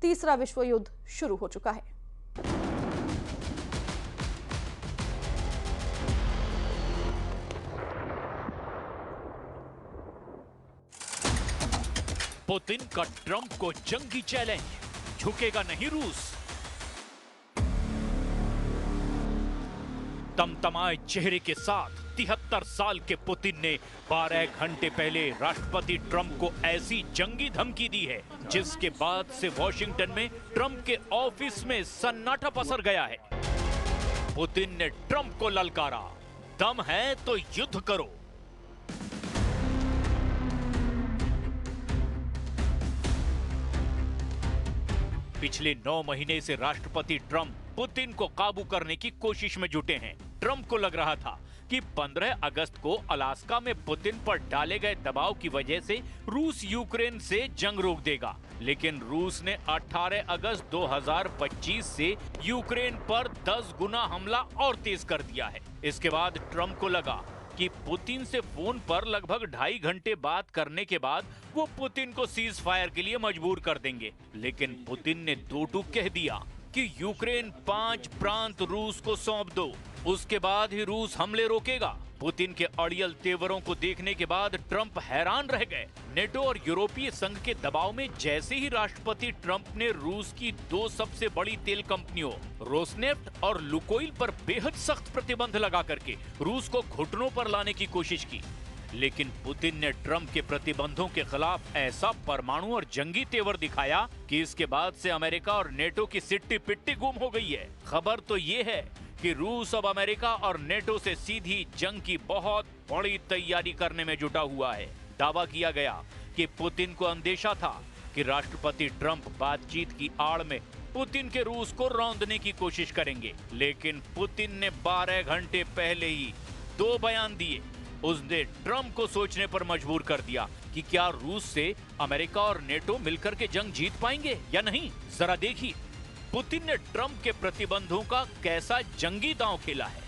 तीसरा विश्व युद्ध शुरू हो चुका है। पुतिन का ट्रंप को जंगी चैलेंज, झुकेगा नहीं रूस। तमतमाए चेहरे के साथ 73 साल के पुतिन ने 12 घंटे पहले राष्ट्रपति ट्रंप को ऐसी जंगी धमकी दी है जिसके बाद से वॉशिंगटन में ट्रंप के ऑफिस में सन्नाटा पसर गया है। पुतिन ने ट्रंप को ललकारा, दम है तो युद्ध करो। पिछले 9 महीने से राष्ट्रपति ट्रंप पुतिन को काबू करने की कोशिश में जुटे हैं। ट्रंप को लग रहा था कि 15 अगस्त को अलास्का में पुतिन पर डाले गए दबाव की वजह से रूस यूक्रेन से जंग रोक देगा, लेकिन रूस ने 18 अगस्त 2025 से यूक्रेन पर 10 गुना हमला और तेज कर दिया है। इसके बाद ट्रंप को लगा कि पुतिन से फोन पर लगभग 2.5 घंटे बात करने के बाद वो पुतिन को सीज फायर के लिए मजबूर कर देंगे, लेकिन पुतिन ने दो टूक कह दिया कि यूक्रेन 5 प्रांत रूस को सौंप दो, उसके बाद ही रूस हमले रोकेगा। पुतिन के अड़ियल तेवरों को देखने के बाद ट्रंप हैरान रह गए। नेटो और यूरोपीय संघ के दबाव में जैसे ही राष्ट्रपति ट्रंप ने रूस की 2 सबसे बड़ी तेल कंपनियों रोसनेफ्ट और लुकोइल पर बेहद सख्त प्रतिबंध लगा करके रूस को घुटनों पर लाने की कोशिश की, लेकिन पुतिन ने ट्रंप के प्रतिबंधों के खिलाफ ऐसा परमाणु और जंगी तेवर दिखाया कि इसके बाद से अमेरिका और नेटो की सिट्टी पिट्टी गुम हो गई है। खबर तो ये है कि रूस अब अमेरिका और नेटो से सीधी जंग की बहुत बड़ी तैयारी करने में जुटा हुआ है। दावा किया गया कि पुतिन को अंदेशा था कि राष्ट्रपति ट्रंप बातचीत की आड़ में पुतिन के रूस को रौंदने की कोशिश करेंगे, लेकिन पुतिन ने 12 घंटे पहले ही 2 बयान दिए। उसने ट्रंप को सोचने पर मजबूर कर दिया कि क्या रूस से अमेरिका और नेटो मिलकर के जंग जीत पाएंगे या नहीं। जरा देखिए पुतिन ने ट्रंप के प्रतिबंधों का कैसा जंगी दांव खेला है।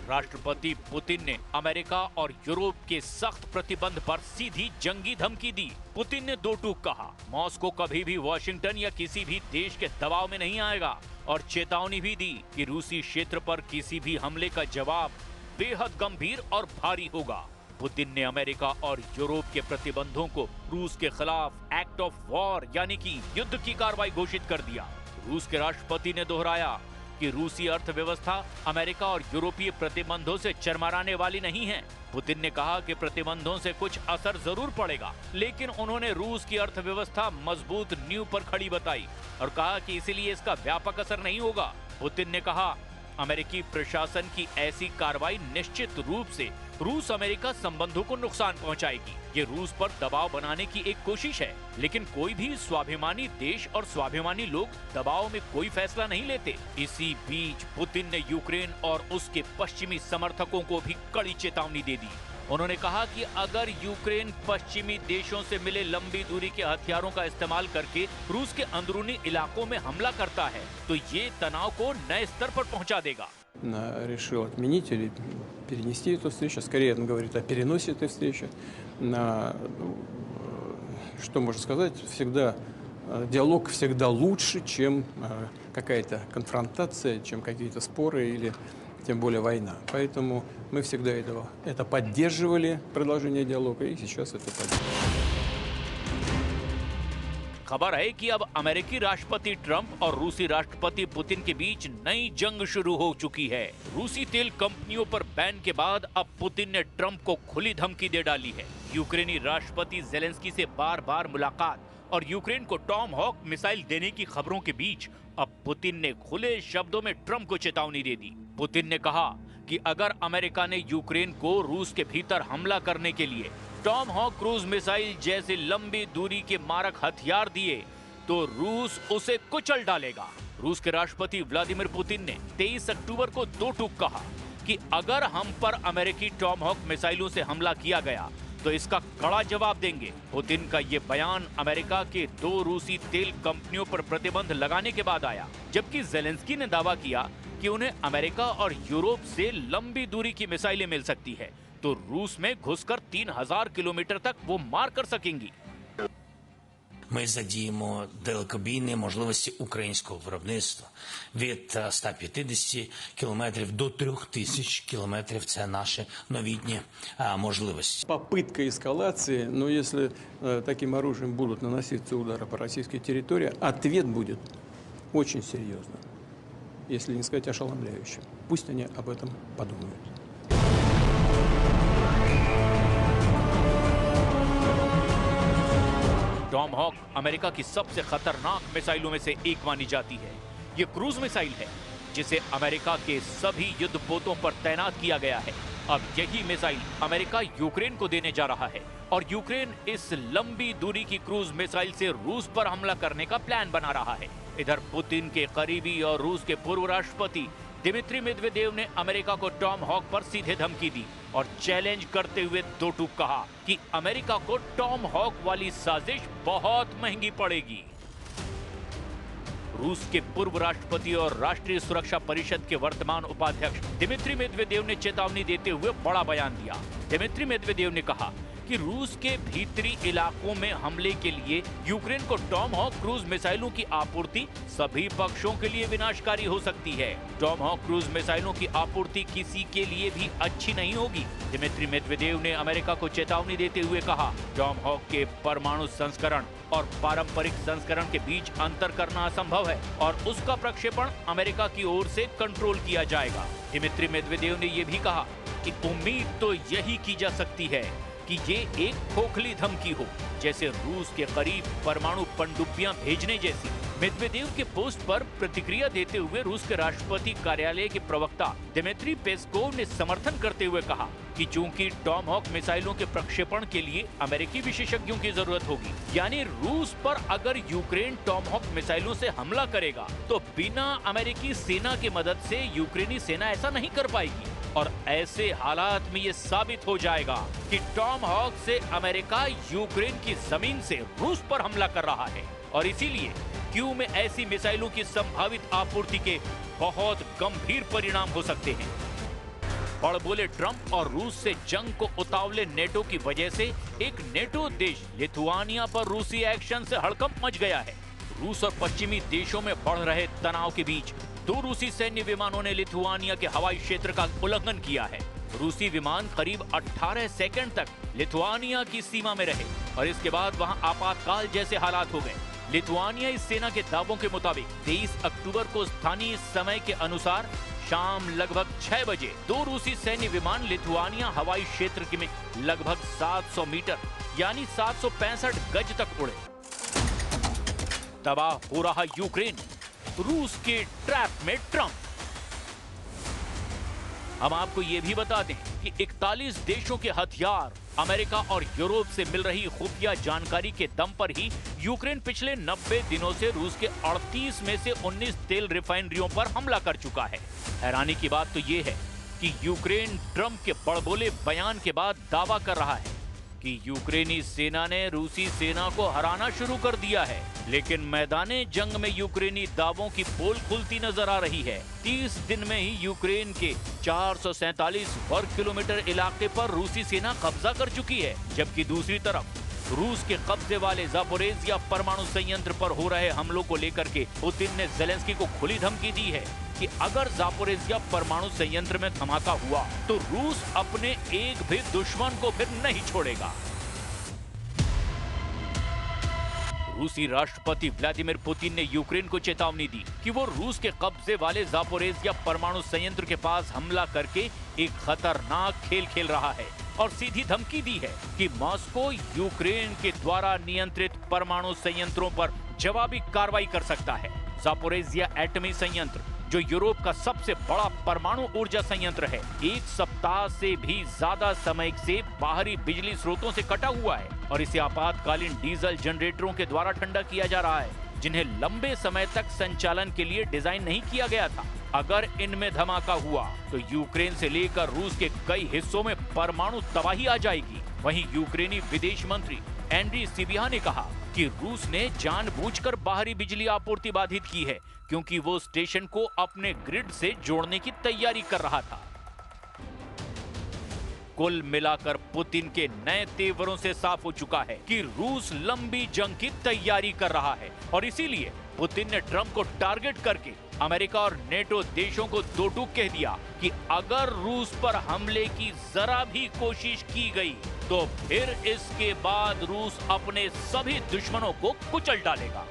राष्ट्रपति पुतिन ने अमेरिका और यूरोप के सख्त प्रतिबंध पर सीधी जंगी धमकी दी। पुतिन ने 2 टूक कहा, मॉस्को कभी भी वॉशिंगटन या किसी भी देश के दबाव में नहीं आएगा, और चेतावनी भी दी कि रूसी क्षेत्र पर किसी भी हमले का जवाब बेहद गंभीर और भारी होगा। पुतिन ने अमेरिका और यूरोप के प्रतिबंधों को रूस के खिलाफ एक्ट ऑफ वॉर यानी कि युद्ध की कार्रवाई घोषित कर दिया। रूस के राष्ट्रपति ने दोहराया कि रूसी अर्थव्यवस्था अमेरिका और यूरोपीय प्रतिबंधों से चरमराने वाली नहीं है। पुतिन ने कहा कि प्रतिबंधों से कुछ असर जरूर पड़ेगा, लेकिन उन्होंने रूस की अर्थव्यवस्था मजबूत नींव पर खड़ी बताई और कहा कि इसीलिए इसका व्यापक असर नहीं होगा। पुतिन ने कहा, अमेरिकी प्रशासन की ऐसी कार्रवाई निश्चित रूप से रूस अमेरिका संबंधों को नुकसान पहुंचाएगी। ये रूस पर दबाव बनाने की एक कोशिश है, लेकिन कोई भी स्वाभिमानी देश और स्वाभिमानी लोग दबाव में कोई फैसला नहीं लेते। इसी बीच पुतिन ने यूक्रेन और उसके पश्चिमी समर्थकों को भी कड़ी चेतावनी दे दी। उन्होंने कहा कि अगर यूक्रेन पश्चिमी देशों से मिले लंबी दूरी के हथियारों का इस्तेमाल करके रूस के अंदरूनी इलाकों में हमला करता है तो ये तनाव को नए स्तर पर पहुंचा देगा। Решил отменить или перенести эту встречу. Скорее, он говорит о переносе этой встречи. Что можно сказать? Всегда диалог всегда лучше, чем какая-то конфронтация, чем какие-то споры или тем более война. Поэтому мы всегда это поддерживали, продолжение диалога, и сейчас это поддерживаем. खबर है कि अब अमेरिकी राष्ट्रपति ट्रंप और रूसी राष्ट्रपति पुतिन के बीच नई जंग शुरू हो चुकी है। रूसी तेल कंपनियों पर बैन के बाद अब पुतिन ने ट्रंप को खुली धमकी दे डाली है। यूक्रेनी राष्ट्रपति जेलेंस्की से बार-बार मुलाकात और यूक्रेन को टॉम हॉक मिसाइल देने की खबरों के बीच अब पुतिन ने खुले शब्दों में ट्रंप को चेतावनी दे दी। पुतिन ने कहा कि अगर अमेरिका ने यूक्रेन को रूस के भीतर हमला करने के लिए टॉम हॉक क्रूज मिसाइल जैसे लंबी दूरी के मारक हथियार दिए तो रूस उसे कुचल डालेगा। रूस के राष्ट्रपति व्लादिमीर पुतिन ने 23 अक्टूबर को 2 टूक कहा कि अगर हम पर अमेरिकी टॉम हॉक मिसाइलों से हमला किया गया तो इसका कड़ा जवाब देंगे। पुतिन का ये बयान अमेरिका के 2 रूसी तेल कंपनियों पर प्रतिबंध लगाने के बाद आया, जबकि जेलेंस्की ने दावा किया कि उन्हें अमेरिका और यूरोप से लंबी दूरी की मिसाइलें मिल सकती है। तो रूस में घुसकर 3000 किलोमीटर तक वो मार कर सकेंगी। Ми задіємо далекобійні можливості українського виробництва від 150 кілометрів до 3000 кілометрів. Це наші новітні можливості. Попытка эскалации, но если таким оружием будут наноситься удары по российской территории, ответ будет очень серьезным, если не сказать ошеломляющим. Пусть они об этом подумают. टॉमहॉक अमेरिका की सबसे खतरनाक मिसाइलों में से एक मानी जाती है। ये क्रूज मिसाइल है जिसे अमेरिका के सभी युद्धपोतों पर तैनात किया गया है। अब यही मिसाइल अमेरिका यूक्रेन को देने जा रहा है और यूक्रेन इस लंबी दूरी की क्रूज मिसाइल से रूस पर हमला करने का प्लान बना रहा है। इधर पुतिन के करीबी और रूस के पूर्व राष्ट्रपति दिमित्री मेदवेदेव ने अमेरिका को टॉमहॉक पर सीधे धमकी दी और चैलेंज करते हुए दो टूक कहा कि अमेरिका को टॉमहॉक वाली साजिश बहुत महंगी पड़ेगी। रूस के पूर्व राष्ट्रपति और राष्ट्रीय सुरक्षा परिषद के वर्तमान उपाध्यक्ष दिमित्री मेदवेदेव ने चेतावनी देते हुए बड़ा बयान दिया। दिमित्री मेदवेदेव ने कहा कि रूस के भीतरी इलाकों में हमले के लिए यूक्रेन को टॉमहॉक क्रूज मिसाइलों की आपूर्ति सभी पक्षों के लिए विनाशकारी हो सकती है। टॉमहॉक क्रूज मिसाइलों की आपूर्ति किसी के लिए भी अच्छी नहीं होगी। दिमित्री मेदवेदेव ने अमेरिका को चेतावनी देते हुए कहा, टॉमहॉक के परमाणु संस्करण और पारंपरिक संस्करण के बीच अंतर करना असंभव है और उसका प्रक्षेपण अमेरिका की ओर से कंट्रोल किया जाएगा। दिमित्री मेदवेदेव ने यह भी कहा कि उम्मीद तो यही की जा सकती है कि ये एक खोखली धमकी हो, जैसे रूस के करीब परमाणु पनडुब्बियां भेजने जैसी। मेदवेदेव के पोस्ट पर प्रतिक्रिया देते हुए रूस के राष्ट्रपति कार्यालय के प्रवक्ता दिमित्री पेस्कोव ने समर्थन करते हुए कहा कि चूंकि टॉमहॉक मिसाइलों के प्रक्षेपण के लिए अमेरिकी विशेषज्ञों की जरूरत होगी, यानी रूस पर अगर यूक्रेन टॉमहॉक मिसाइलों से हमला करेगा तो बिना अमेरिकी सेना की मदद से यूक्रेनी सेना ऐसा नहीं कर पाएगी और ऐसे हालात में ये साबित हो जाएगा कि टॉमहॉक से अमेरिका यूक्रेन की जमीन से रूस पर हमला कर रहा है और इसीलिए क्यू में ऐसी मिसाइलों की संभावित आपूर्ति के बहुत गंभीर परिणाम हो सकते हैं। बड़बोले ट्रंप और रूस से जंग को उतावले नेटो की वजह से एक नेटो देश लिथुआनिया पर रूसी एक्शन से हड़कंप मच गया है। रूस और पश्चिमी देशों में बढ़ रहे तनाव के बीच 2 रूसी सैन्य विमानों ने लिथुआनिया के हवाई क्षेत्र का उल्लंघन किया है। रूसी विमान करीब 18 सेकंड तक लिथुआनिया की सीमा में रहे और इसके बाद वहां आपातकाल जैसे हालात हो गए। लिथुआनियाई सेना के दावों के मुताबिक 23 अक्टूबर को स्थानीय समय के अनुसार शाम लगभग 6 बजे 2 रूसी सैन्य विमान लिथुआनिया हवाई क्षेत्र में लगभग 700 मीटर यानी 765 गज तक उड़े। तबाह हो रहा यूक्रेन, रूस के ट्रैप में ट्रंप। हम आपको यह भी बता दें कि 41 देशों के हथियार अमेरिका और यूरोप से मिल रही खुफिया जानकारी के दम पर ही यूक्रेन पिछले 90 दिनों से रूस के 38 में से 19 तेल रिफाइनरियों पर हमला कर चुका है। हैरानी की बात तो यह है कि यूक्रेन ट्रंप के बड़बोले बयान के बाद दावा कर रहा है कि यूक्रेनी सेना ने रूसी सेना को हराना शुरू कर दिया है, लेकिन मैदाने जंग में यूक्रेनी दावों की पोल खुलती नजर आ रही है। 30 दिन में ही यूक्रेन के 447 वर्ग किलोमीटर इलाके पर रूसी सेना कब्जा कर चुकी है, जबकि दूसरी तरफ रूस के कब्जे वाले जापोरेजिया परमाणु संयंत्र पर हो रहे हमलों को लेकर के पुतिन ने जेलेंस्की को खुली धमकी दी है कि अगर जापोरेजिया परमाणु संयंत्र में धमाका हुआ तो रूस अपने एक भी दुश्मन को फिर नहीं छोड़ेगा। रूसी राष्ट्रपति व्लादिमीर पुतिन ने यूक्रेन को चेतावनी दी कि वो रूस के कब्जे वाले जापोरेजिया परमाणु संयंत्र के पास हमला करके एक खतरनाक खेल खेल रहा है और सीधी धमकी दी है कि मॉस्को यूक्रेन के द्वारा नियंत्रित परमाणु संयंत्रों पर जवाबी कार्रवाई कर सकता है। जापोरेजिया एटमी संयंत्र, जो यूरोप का सबसे बड़ा परमाणु ऊर्जा संयंत्र है, 1 सप्ताह से भी ज्यादा समय से बाहरी बिजली स्रोतों से कटा हुआ है और इसे आपातकालीन डीजल जनरेटरों के द्वारा ठंडा किया जा रहा है, जिन्हें लंबे समय तक संचालन के लिए डिजाइन नहीं किया गया था। अगर इनमें धमाका हुआ तो यूक्रेन से लेकर रूस के कई हिस्सों में परमाणु तबाही आ जाएगी। वहीं यूक्रेनी विदेश मंत्री एंड्री सिबिहा ने कहा कि रूस ने जानबूझकर बाहरी बिजली आपूर्ति बाधित की है, क्योंकि वो स्टेशन को अपने ग्रिड से जोड़ने की तैयारी कर रहा था। कुल मिलाकर पुतिन के नए तेवरों से साफ हो चुका है कि रूस लंबी जंग की तैयारी कर रहा है और इसीलिए पुतिन ने ट्रंप को टारगेट करके अमेरिका और नेटो देशों को दो टूक कह दिया कि अगर रूस पर हमले की जरा भी कोशिश की गई तो फिर इसके बाद रूस अपने सभी दुश्मनों को कुचल डालेगा।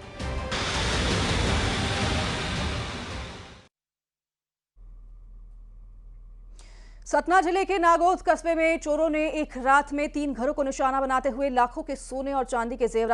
सतना जिले के नागौद कस्बे में चोरों ने एक रात में 3 घरों को निशाना बनाते हुए लाखों के सोने और चांदी के जेवरात